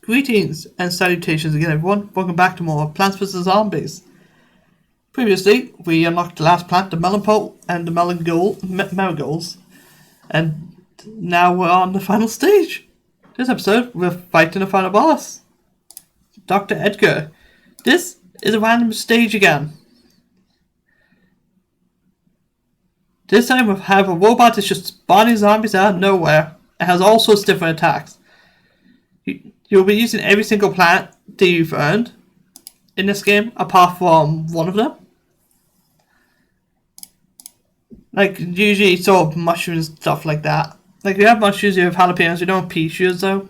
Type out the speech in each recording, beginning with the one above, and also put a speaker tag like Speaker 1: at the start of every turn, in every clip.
Speaker 1: Greetings and salutations again, everyone. Welcome back to more Plants vs. Zombies. Previously, we unlocked the last plant, the melon pole and the marigolds, and now we're on the final stage. This episode, we're fighting the final boss, Dr. Edgar. This is a random stage again. This time we have a robot that's just spawning zombies out of nowhere. It has all sorts of different attacks. You'll be using every single plant that you've earned in this game, apart from one of them. Like, usually sort of mushrooms and stuff like that. Like, you have mushrooms, you have jalapenos, you don't have pea shoots though.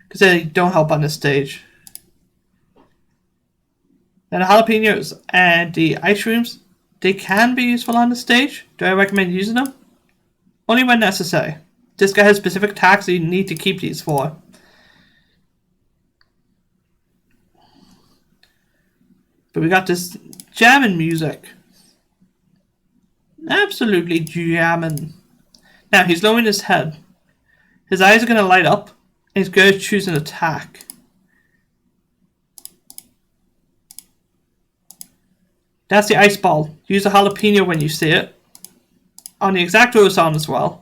Speaker 1: Because they don't help on this stage. Now the jalapenos and the ice shrooms, they can be useful on this stage. Do I recommend using them? Only when necessary. This guy has specific attacks that you need to keep these for. But we got this jamming music. Absolutely jamming. Now he's lowering his head. His eyes are going to light up. And he's going to choose an attack. That's the ice ball. Use a jalapeno when you see it. On the X-Acto sound as well.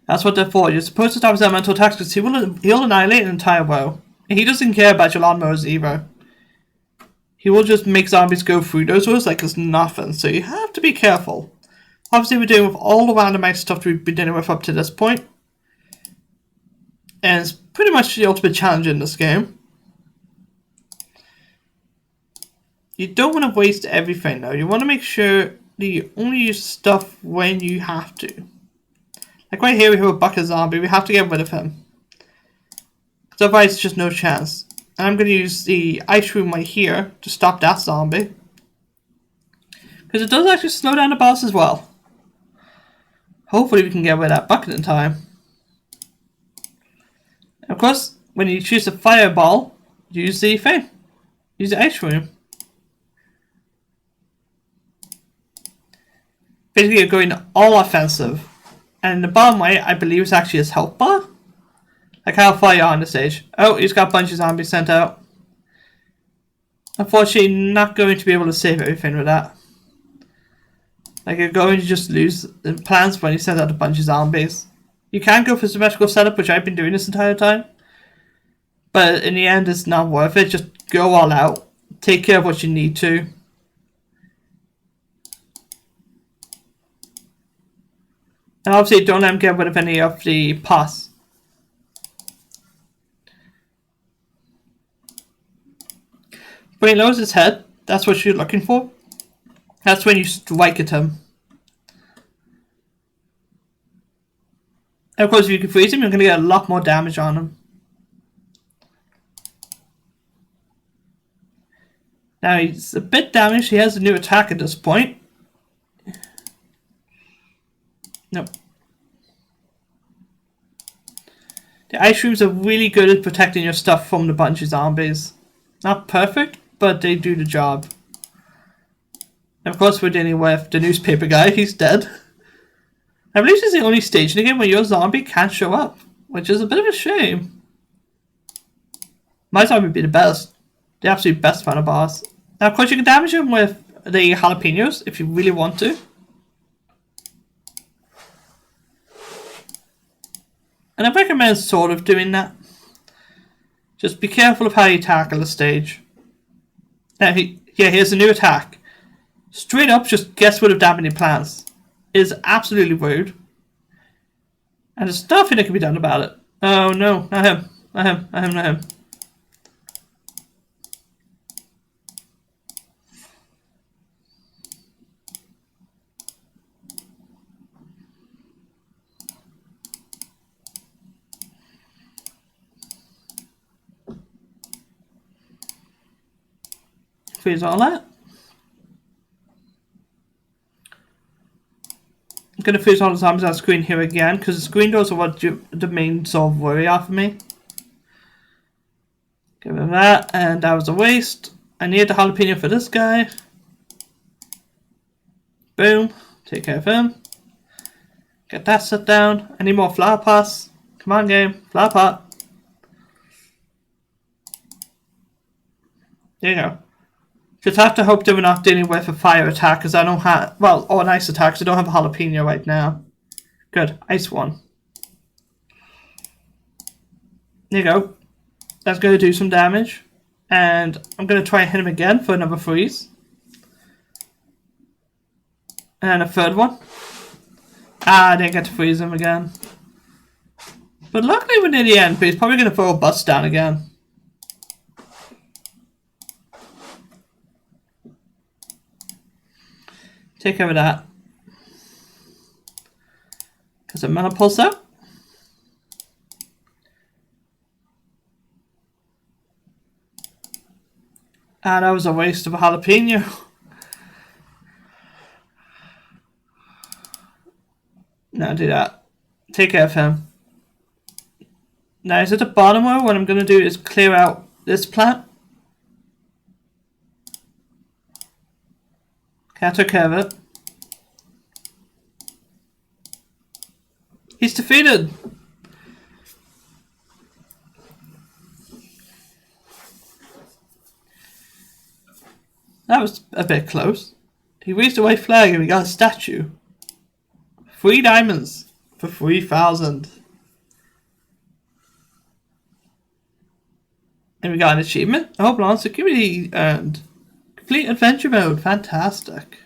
Speaker 1: That's what they're for. You're supposed to stop his elemental attacks because he'll annihilate an entire row. And he doesn't care about your lawnmowers either. He will just make zombies go through those rows like it's nothing, so you have to be careful. Obviously we're dealing with all the randomized stuff we've been dealing with up to this point. And it's pretty much the ultimate challenge in this game. You don't want to waste everything though. You want to make sure that you only use stuff when you have to. Like right here we have a bucket zombie, we have to get rid of him. Because otherwise it's just no chance. And I'm going to use the ice room right here to stop that zombie. Because it does actually slow down the boss as well. Hopefully we can get rid of that bucket in time. And of course, when you choose a fireball, use the thing. Use the ice room. Basically you're going all offensive. And the bottom right, I believe, is actually his health bar. Like how far you're on the stage. Oh, he's got a bunch of zombies sent out. Unfortunately, not going to be able to save everything with that. Like, you're going to just lose the plans when you send out a bunch of zombies. You can go for symmetrical setup, which I've been doing this entire time. But in the end, it's not worth it. Just go all out. Take care of what you need to. And obviously don't let him get rid of any of the pus. When he lowers his head, that's what you're looking for. That's when you strike at him. And of course if you can freeze him, you're going to get a lot more damage on him. Now he's a bit damaged, he has a new attack at this point. Nope. The ice shrooms are really good at protecting your stuff from the bunch of zombies. Not perfect, but they do the job. And of course we're dealing with the newspaper guy, he's dead. I believe this is the only stage in the game where your zombie can't show up, which is a bit of a shame. My zombie would be the best. The absolute best final boss. Now of course you can damage him with the jalapenos if you really want to. And I recommend sort of doing that. Just be careful of how you tackle the stage. Now, here's a new attack. Straight up, just gets rid of damaging plants. It is absolutely rude. And there's nothing that can be done about it. Oh no, not him. Not him, not him, not him. Freeze all that. I'm going to freeze all the zombies on the screen here again, because the screen doors are what the main sort of worry are for me. Give him that, and that was a waste. I need the jalapeno for this guy. Boom. Take care of him. Get that set down. I need more flower pots. Come on, game. Flower pot. There you go. Just have to hope that we're not dealing with a fire attack, because I don't have... Well, or an ice attack, because I don't have a jalapeno right now. Good. Ice one. There you go. That's going to do some damage. And I'm going to try and hit him again for another freeze. And a third one. I didn't get to freeze him again. But luckily we're near the end, but he's probably going to throw a bus down again. Take care of that. Because the mana pulse out. Ah, that was a waste of a jalapeno. No, do that. Take care of him. Now, is at the bottom where what I'm going to do is clear out this plant. Okay, I took care of it. He's defeated. That was a bit close. He raised a white flag and we got a statue. 3 diamonds for 3,000. And we got an achievement. Oh, Blonde Security earned. Complete adventure mode. Fantastic.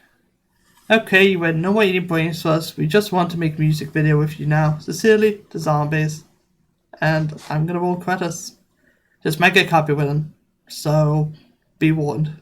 Speaker 1: Okay, you win. No more eating brains for us. We just want to make a music video with you now. Sincerely, the zombies. And I'm gonna roll credits. This might get copywritten. So, be warned.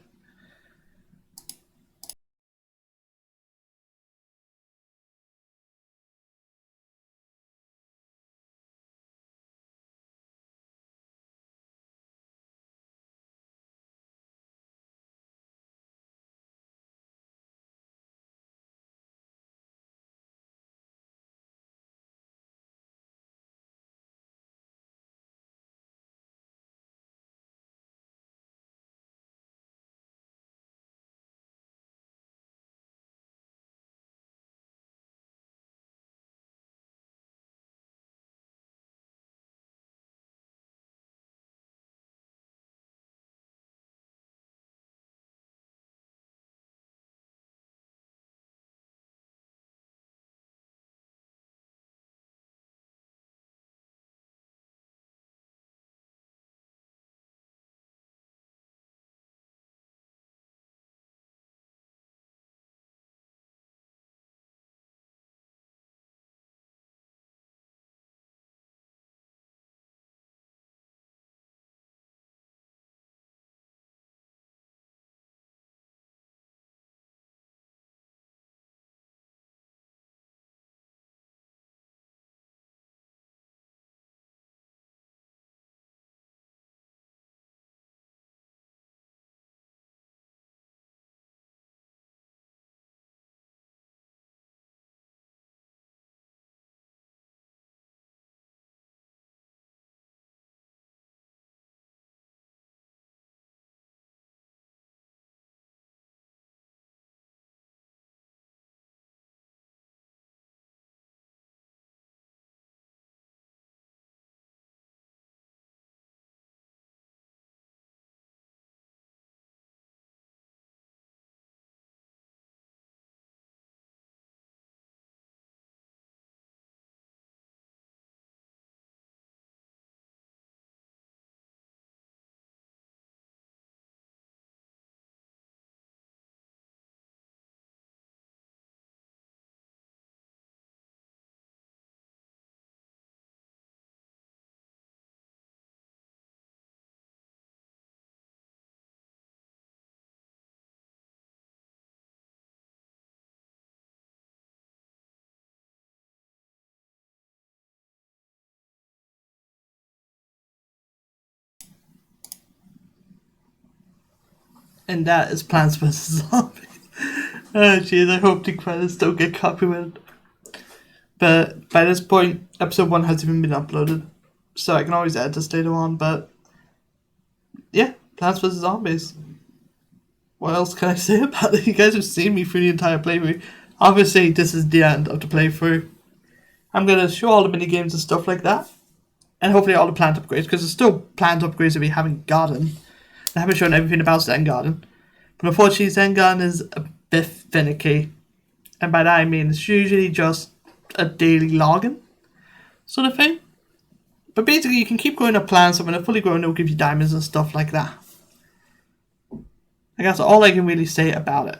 Speaker 1: And that is Plants vs. Zombies. Oh jeez, I hope the credits don't get copyrighted. But by this point, episode 1 hasn't even been uploaded. So I can always edit this later on, but yeah, Plants vs. Zombies. What else can I say about it? You guys have seen me through the entire playthrough. Obviously, this is the end of the playthrough. I'm going to show all the mini games and stuff like that. And hopefully all the plant upgrades, because there's still plant upgrades that we haven't gotten. I haven't shown everything about Zen Garden. But unfortunately, Zen Garden is a bit finicky. And by that I mean it's usually just a daily login sort of thing. But basically you can keep growing up plants, and when they're fully grown it'll give you diamonds and stuff like that. I guess all I can really say about it.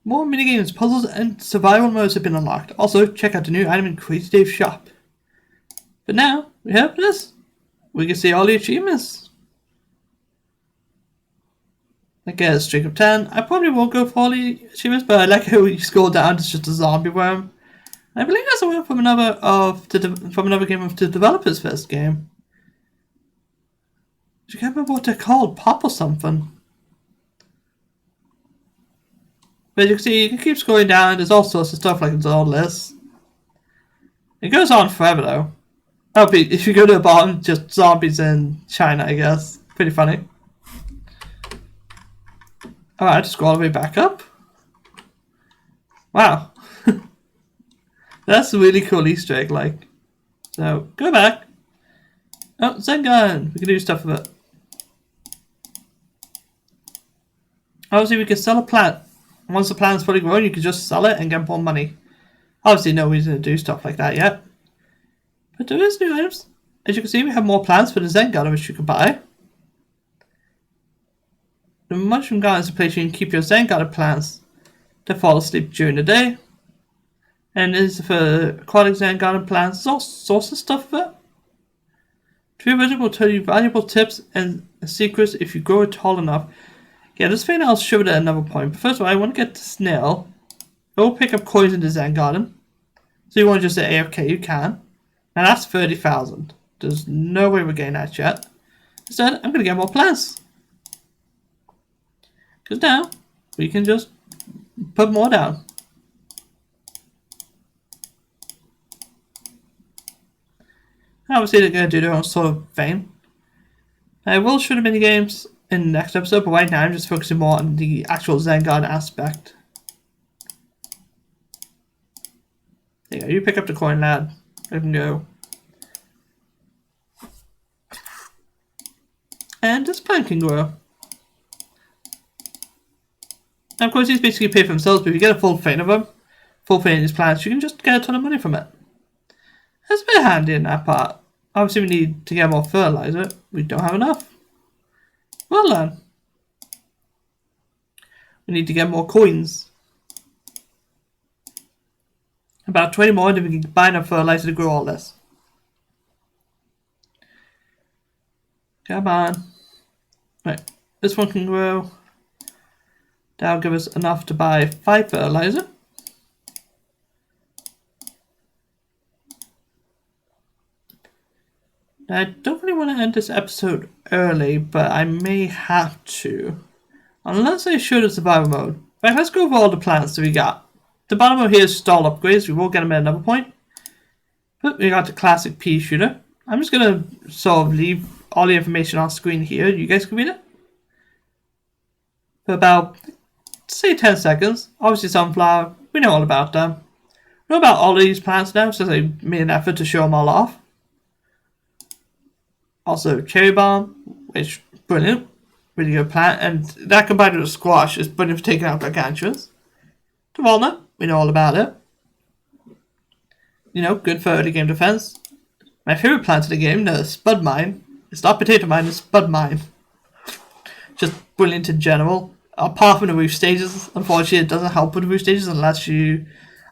Speaker 1: More minigames, puzzles, and survival modes have been unlocked. Also, check out the new item in Crazy Dave's shop. But now, we have this. We can see all the achievements. I get a streak of 10. I probably won't go for all the achievements, but I like how you scroll down, it's just a zombie worm. I believe that's a win from another game of the developer's first game. I can't remember what they're called, Pop or something. But you can see, you can keep scrolling down, there's all sorts of stuff like it's all this. It goes on forever though. Oh, if you go to the bottom, just zombies in China, I guess. Pretty funny. Alright, just scroll all the way back up. Wow. That's a really cool Easter egg, like. So, go back. Oh, Zen Gun! We can do stuff with it. Obviously, we can sell a plant. Once the plant's fully grown, you can just sell it and get more money. Obviously, no reason to do stuff like that yet. But there is new items. As you can see, we have more plants for the Zen Garden, which you can buy. The Mushroom Garden is a place you can keep your Zen Garden plants to fall asleep during the day. And this is for aquatic Zen Garden plants. There's all sorts of stuff for it. Tree Wizard will tell you valuable tips and secrets if you grow it tall enough. Yeah, this thing I'll show it at another point. But first of all, I want to get the snail. Go pick up coins in the Zen Garden. So you want to just say AFK, you can. And that's 30,000. There's no way we're getting that yet. Instead, I'm going to get more plants. Because now, we can just put more down. Obviously, they're going to do their own sort of thing. I will show the minigames in the next episode, but right now I'm just focusing more on the actual Zen Garden aspect. There you go, you pick up the coin, lad. I can go. And this plant can grow. Now, of course, these basically pay for themselves, but if you get a full thing of them, full thing of these plants, you can just get a ton of money from it. That's a bit handy in that part. Obviously, we need to get more fertilizer. We don't have enough. Well then. We need to get more coins. About 20 more, and then we can buy enough fertilizer to grow all this. Come on. Right, this one can grow. That'll give us enough to buy 5 fertilizer. Now, I don't really want to end this episode early, but I may have to. Unless I show the survival mode. Right, let's go over all the plants that we got. The bottom over here is stall upgrades. We will get them at another point. But we got the classic pea shooter. I'm just going to sort of leave all the information on screen here. You guys can read it. For about, say, 10 seconds. Obviously sunflower. We know all about them. We know about all of these plants now, since I made an effort to show them all off. Also, cherry bomb, which brilliant, really good plant, and that combined with the squash is brilliant for taking out gargantuans. The walnut, we know all about it. You know, good for early game defense. My favorite plant in the game, the spud mine. It's not potato mine, it's spud mine. Just brilliant in general. Apart from the roof stages, unfortunately, it doesn't help with the roof stages unless you.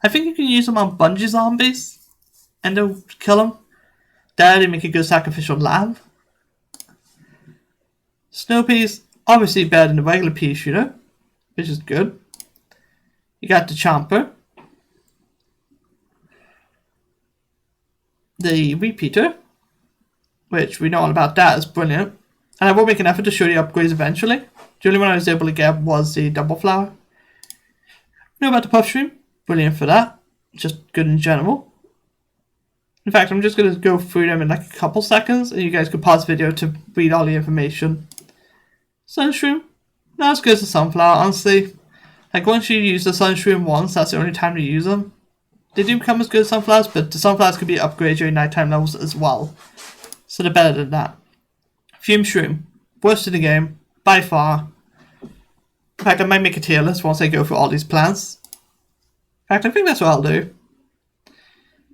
Speaker 1: I think you can use them on bungee zombies, and they'll kill them. That they make a good sacrificial lamb. Snow peas, obviously better than the regular pea shooter, which is good. You got the chomper, the repeater, which we know all about that is brilliant. And I will make an effort to show the upgrades eventually. The only one I was able to get was the double flower. You know about the puff shroom? Brilliant for that. Just good in general. In fact, I'm just going to go through them in like a couple seconds, and you guys can pause the video to read all the information. Sunshroom, not as good as the sunflower, honestly. Like, once you use the Sunshroom once, that's the only time to use them. They do become as good as Sunflowers, but the Sunflowers could be upgraded during nighttime levels as well. So they're better than that. Fume Shroom. Worst in the game, by far. In fact, I might make a tier list once I go through all these plants. In fact, I think that's what I'll do.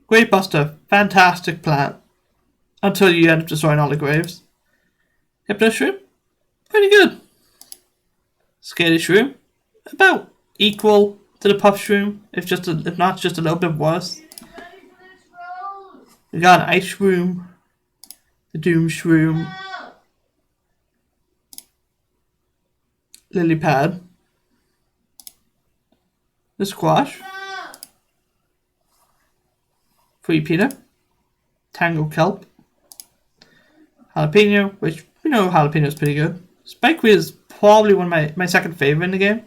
Speaker 1: Grave Buster. Fantastic plant. Until you end up destroying all the graves. Hypno Shroom. Pretty good. Scaly Shroom. About equal to the Puff Shroom, if not just a little bit worse. We got an Ice Shroom, the Doom Shroom, Lily Pad, the Squash, Free Peter, Tango Kelp, Jalapeno, which we know Jalapeno is pretty good. Spikeweed is probably one of my second favorite in the game.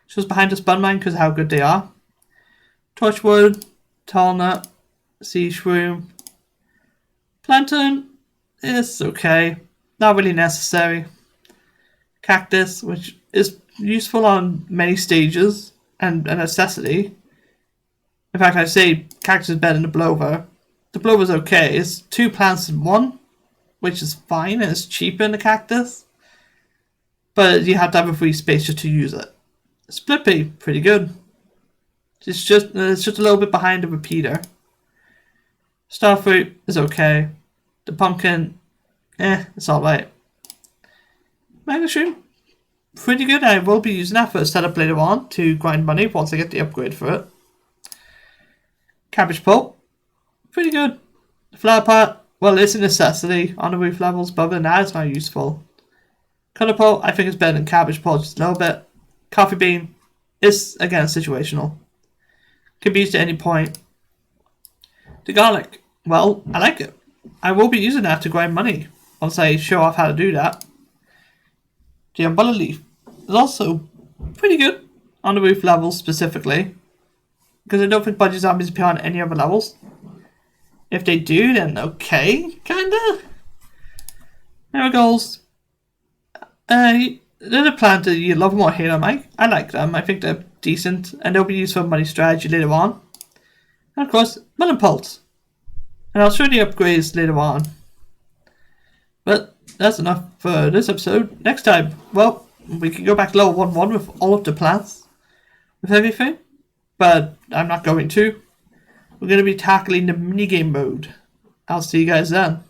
Speaker 1: Just behind the Spun because of how good they are. Torchwood, Tallnut, Sea Shroom, Plantain is okay, not really necessary. Cactus, which is useful on many stages and a necessity. In fact, I'd say Cactus is better than the Blover. The Blover's okay, it's 2 plants in 1, which is fine and it's cheaper than the Cactus. But you have to have a free space just to use it. Split Pea, pretty good. It's just a little bit behind the Repeater. Starfruit is okay. The Pumpkin, it's alright. Mega Shroom, pretty good. I will be using that for a setup later on to grind money once I get the upgrade for it. Cabbage Pulp, pretty good. The Flower Pot, well, it's a necessity on the roof levels, but other than that, it's not useful. Color Pulp, I think it's better than Cabbage Pulp just a little bit. Coffee Bean is, again, situational. Can be used at any point. The Garlic, well, I like it. I will be using that to grind money once I show off how to do that. The Umbrella Leaf is also pretty good on the roof levels specifically, because I don't think Budgie Zombies appear on any other levels. If they do, then okay, kinda. Marigolds. They're a plant that you love them or hate them. I like them. I think they're decent, and they'll be used for money strategy later on. And of course, Melon Pulse. And I'll show the upgrades later on. But that's enough for this episode. Next time, well, we can go back to level 1-1 with all of the plants, with everything. But I'm not going to. We're going to be tackling the minigame mode. I'll see you guys then.